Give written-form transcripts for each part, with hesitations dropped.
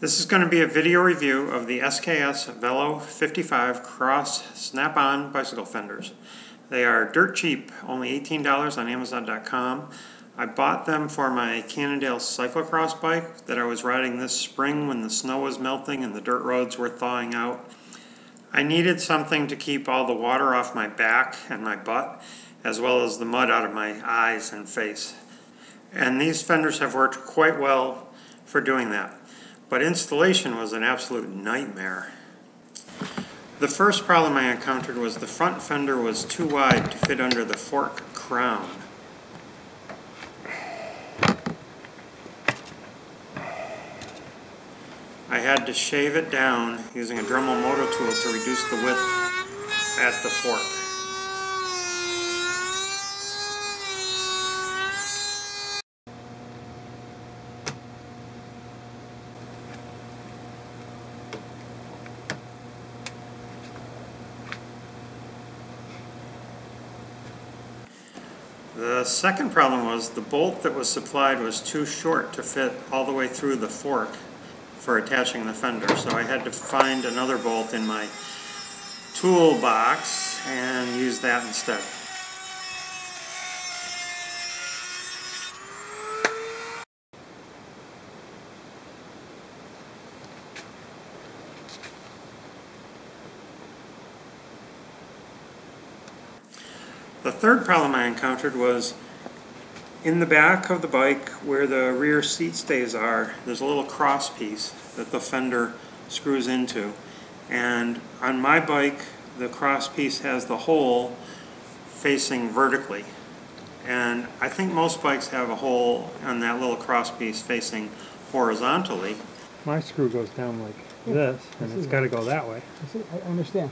This is going to be a video review of the SKS Velo 55 Cross Snap-on bicycle fenders. They are dirt cheap, only $18 on Amazon.com. I bought them for my Cannondale cyclocross bike that I was riding this spring when the snow was melting and the dirt roads were thawing out. I needed something to keep all the water off my back and my butt, as well as the mud out of my eyes and face. And these fenders have worked quite well for doing that. But installation was an absolute nightmare. The first problem I encountered was the front fender was too wide to fit under the fork crown. I had to shave it down using a Dremel motor tool to reduce the width at the fork. The second problem was the bolt that was supplied was too short to fit all the way through the fork for attaching the fender, so I had to find another bolt in my toolbox and use that instead. The third problem I encountered was in the back of the bike where the rear seat stays are, there's a little cross piece that the fender screws into. And on my bike, the cross piece has the hole facing vertically. And I think most bikes have a hole on that little cross piece facing horizontally. My screw goes down like this, and it's got to go that way. I understand.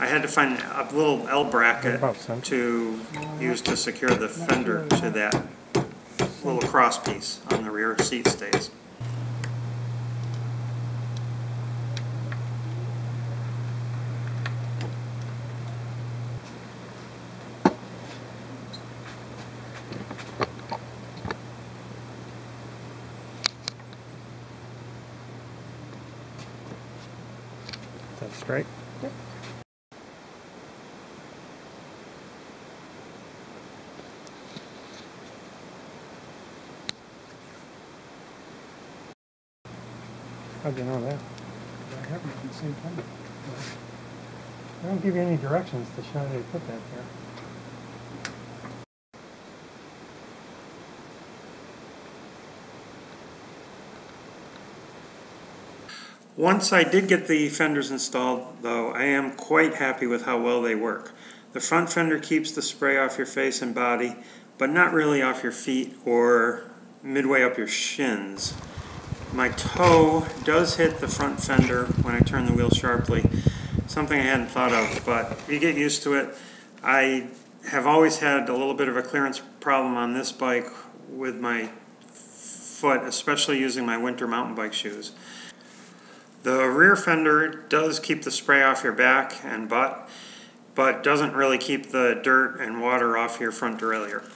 I had to find a little L bracket to use to secure the fender to that little cross piece on the rear seat stays. That's straight. Yep. How'd you know that? I have them at the same time. They don't give you any directions to show how you put that there. Once I did get the fenders installed, though, I am quite happy with how well they work. The front fender keeps the spray off your face and body, but not really off your feet or midway up your shins. My toe does hit the front fender when I turn the wheel sharply, something I hadn't thought of, but you get used to it. I have always had a little bit of a clearance problem on this bike with my foot, especially using my winter mountain bike shoes. The rear fender does keep the spray off your back and butt, but doesn't really keep the dirt and water off your front derailleur.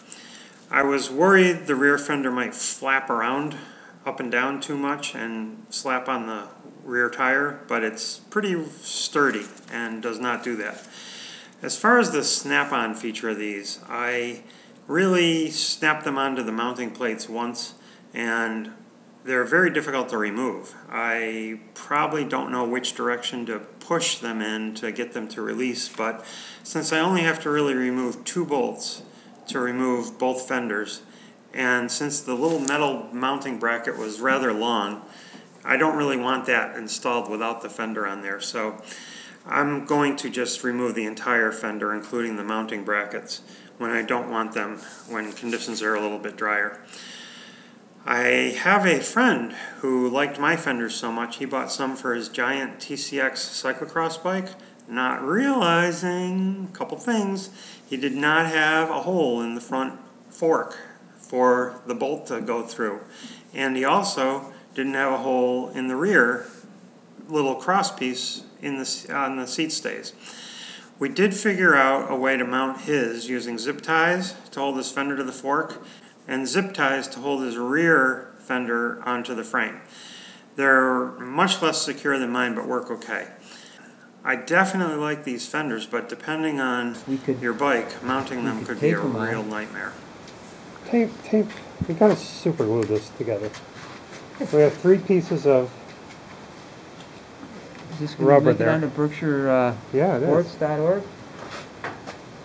I was worried the rear fender might flap around up and down too much and slap on the rear tire, but it's pretty sturdy and does not do that. As far as the snap-on feature of these, I really snapped them onto the mounting plates once, and they're very difficult to remove. I probably don't know which direction to push them in to get them to release, but since I only have to really remove 2 bolts to remove both fenders, and since the little metal mounting bracket was rather long, I don't really want that installed without the fender on there. So I'm going to just remove the entire fender, including the mounting brackets, when I don't want them, when conditions are a little bit drier. I have a friend who liked my fenders so much he bought some for his giant TCX cyclocross bike, not realizing a couple things. He did not have a hole in the front fork for the bolt to go through, and he also didn't have a hole in the rear little cross piece on the seat stays. We did figure out a way to mount his using zip ties to hold his fender to the fork and zip ties to hold his rear fender onto the frame. They're much less secure than mine, but work okay. I definitely like these fenders, but depending on your bike, mounting them could be a real nightmare. Tape. We gotta super glue this together. We have 3 pieces of Is this going to rubber make it there. onto Berkshire Yeah, it is. Sports.org?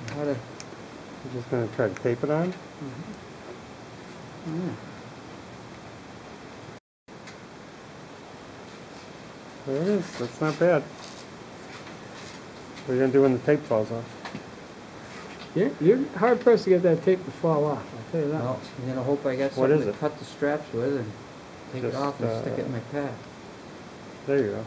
How to... I'm just gonna try to tape it on. There it is. That's not bad. What are you gonna do when the tape falls off? You're hard pressed to get that tape to fall off, I'll tell you that. Well, I'm going to hope I got What something is to it? cut the straps with and take it Just, off and stick it in my pack. There you go.